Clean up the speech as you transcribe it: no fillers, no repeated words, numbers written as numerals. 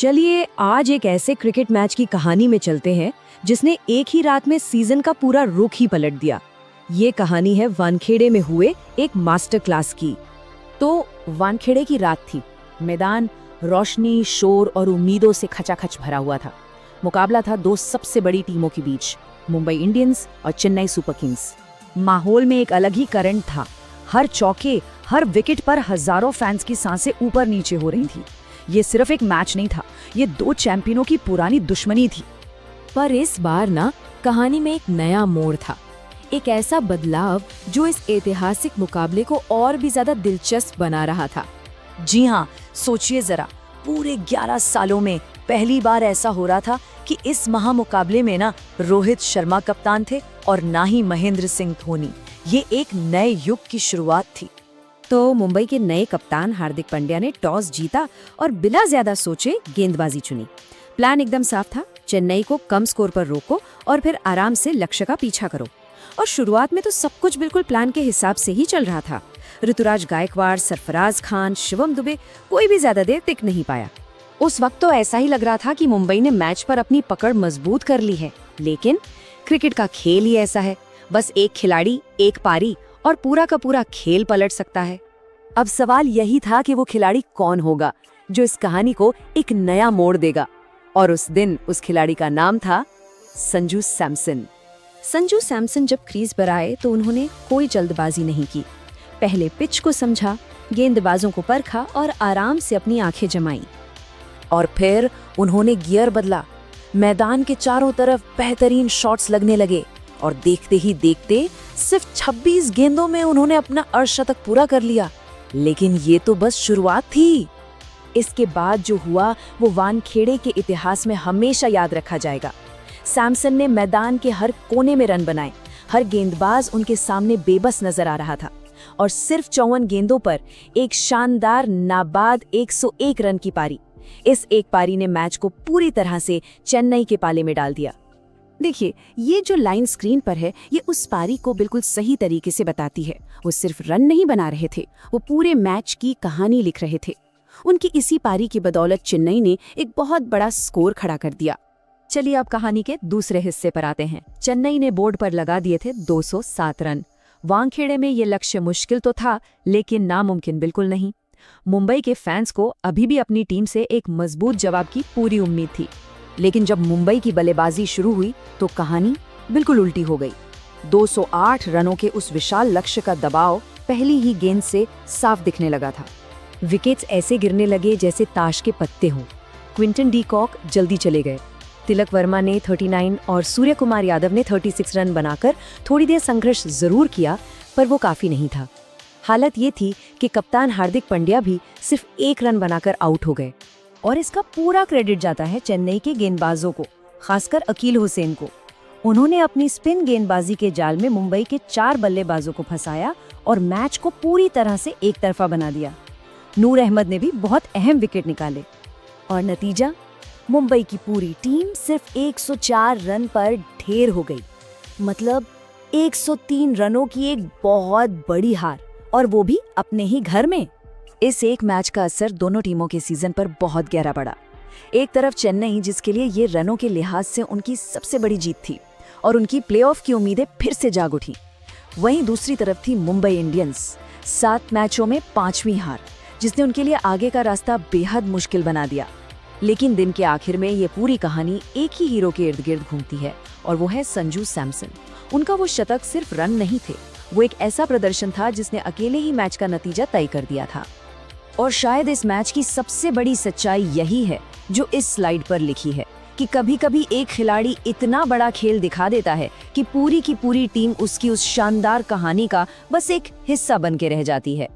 चलिए आज एक ऐसे क्रिकेट मैच की कहानी में चलते हैं जिसने एक ही रात में सीजन का पूरा रुख ही पलट दिया। ये कहानी है वानखेड़े में हुए एक मास्टर क्लास की। तो वानखेड़े की रात थी। मैदान रोशनी, शोर और उम्मीदों से खचाखच भरा हुआ था। मुकाबला था दो सबसे बड़ी टीमों के बीच, मुंबई इंडियंस और चेन्नई सुपर किंग्स। माहौल में एक अलग ही करंट था। हर चौके, हर विकेट पर हजारों फैंस की सांसें ऊपर नीचे हो रही थी। ये सिर्फ एक मैच नहीं था, ये दो चैंपियनों की पुरानी दुश्मनी थी। पर इस बार ना कहानी में एक नया मोड़ था, एक ऐसा बदलाव जो इस ऐतिहासिक मुकाबले को और भी ज्यादा दिलचस्प बना रहा था। जी हाँ, सोचिए जरा, पूरे 11 सालों में पहली बार ऐसा हो रहा था कि इस महामुकाबले में ना रोहित शर्मा कप्तान थे और ना ही महेंद्र सिंह धोनी। ये एक नए युग की शुरुआत थी। तो मुंबई के नए कप्तान हार्दिक पांड्या ने टॉस जीता और बिना ज्यादा सोचे गेंदबाजी चुनी। प्लान एकदम साफ था, चेन्नई को कम स्कोर पर रोको और फिर आराम से लक्ष्य का पीछा करो। और शुरुआत में तो सब कुछ बिल्कुल प्लान के हिसाब से ही चल रहा था। ऋतुराज गायकवाड़, सरफराज खान, शिवम दुबे, कोई भी ज्यादा देर टिक नहीं पाया। उस वक्त तो ऐसा ही लग रहा था कि मुंबई ने मैच पर अपनी पकड़ मजबूत कर ली है। लेकिन क्रिकेट का खेल ही ऐसा है, बस एक खिलाड़ी, एक पारी और पूरा का पूरा खेल पलट सकता है। अब सवाल यही था कि वो खिलाड़ी कौन होगा जो इस कहानी को एक नया मोड़ देगा। और उस दिन उस खिलाड़ी का नाम था संजू सैमसन। संजू सैमसन जब क्रीज पर आए तो उन्होंने कोई जल्दबाजी नहीं की। पहले पिच को समझा, गेंदबाजों को परखा और आराम से अपनी आंखें जमाई। और फिर उन्होंने गियर बदला। मैदान के चारों तरफ बेहतरीन शॉट्स लगने लगे और देखते ही देखते सिर्फ 26 गेंदों में उन्होंने अपना अर्धशतक पूरा कर लिया। लेकिन ये तो बस शुरुआत थी। इसके बाद जो हुआ वो वानखेड़े के इतिहास में हमेशा याद रखा जाएगा। सैमसन ने मैदान के हर कोने में रन बनाए। हर गेंदबाज उनके सामने बेबस नजर आ रहा था और सिर्फ 54 गेंदों पर एक शानदार नाबाद 101 रन की पारी। इस एक पारी ने मैच को पूरी तरह से चेन्नई के पाले में डाल दिया। देखिए, ये जो लाइन स्क्रीन पर है, ये उस पारी को बिल्कुल सही तरीके से बताती है। वो सिर्फ रन नहीं बना रहे थे, वो पूरे मैच की कहानी लिख रहे थे। उनकी इसी पारी की बदौलत चेन्नई ने एक बहुत बड़ा स्कोर खड़ा कर दिया। चलिए अब कहानी के दूसरे हिस्से पर आते हैं। चेन्नई ने बोर्ड पर लगा दिए थे 207 रन। वानखेड़े में ये लक्ष्य मुश्किल तो था, लेकिन नामुमकिन बिल्कुल नहीं। मुंबई के फैंस को अभी भी अपनी टीम से एक मजबूत जवाब की पूरी उम्मीद थी। लेकिन जब मुंबई की बल्लेबाजी शुरू हुई तो कहानी बिल्कुल उल्टी हो गई। 208 रनों के उस विशाल लक्ष्य का दबाव पहली ही गेंद से साफ दिखने लगा था। विकेट्स ऐसे गिरने लगे जैसे ताश के पत्ते हों। क्विंटन डी कॉक जल्दी चले गए। तिलक वर्मा ने 39 और सूर्य कुमार यादव ने 36 रन बनाकर थोड़ी देर संघर्ष जरूर किया, पर वो काफी नहीं था। हालत ये थी कि कप्तान हार्दिक पांड्या भी सिर्फ 1 रन बनाकर आउट हो गए। और इसका पूरा क्रेडिट जाता है चेन्नई के गेंदबाजों को, खासकर अकील हुसैन को। उन्होंने अपनी स्पिन गेंदबाजी के जाल में मुंबई के 4 बल्लेबाजों को फंसाया और मैच को पूरी तरह से एक तरफा बना दिया। नूर अहमद ने भी बहुत अहम विकेट निकाले और नतीजा, मुंबई की पूरी टीम सिर्फ 104 रन पर ढेर हो गई। मतलब 103 रनों की एक बहुत बड़ी हार, और वो भी अपने ही घर में। इस एक मैच का असर दोनों टीमों के सीजन पर बहुत गहरा पड़ा। एक तरफ चेन्नई, जिसके लिए ये रनों के लिहाज से उनकी सबसे बड़ी जीत थी और उनकी प्लेऑफ की उम्मीदें फिर से जाग उठी। वहीं दूसरी तरफ थी मुंबई इंडियंस, 7 मैचों में 5वीं हार, जिसने उनके लिए आगे का रास्ता बेहद मुश्किल बना दिया। लेकिन दिन के आखिर में ये पूरी कहानी एक ही हीरो के इर्द गिर्द घूमती है और वो है संजू सैमसन। उनका वो शतक सिर्फ रन नहीं थे, वो एक ऐसा प्रदर्शन था जिसने अकेले ही मैच का नतीजा तय कर दिया था। और शायद इस मैच की सबसे बड़ी सच्चाई यही है जो इस स्लाइड पर लिखी है कि कभी-कभी एक खिलाड़ी इतना बड़ा खेल दिखा देता है कि पूरी की पूरी टीम उसकी उस शानदार कहानी का बस एक हिस्सा बन के रह जाती है।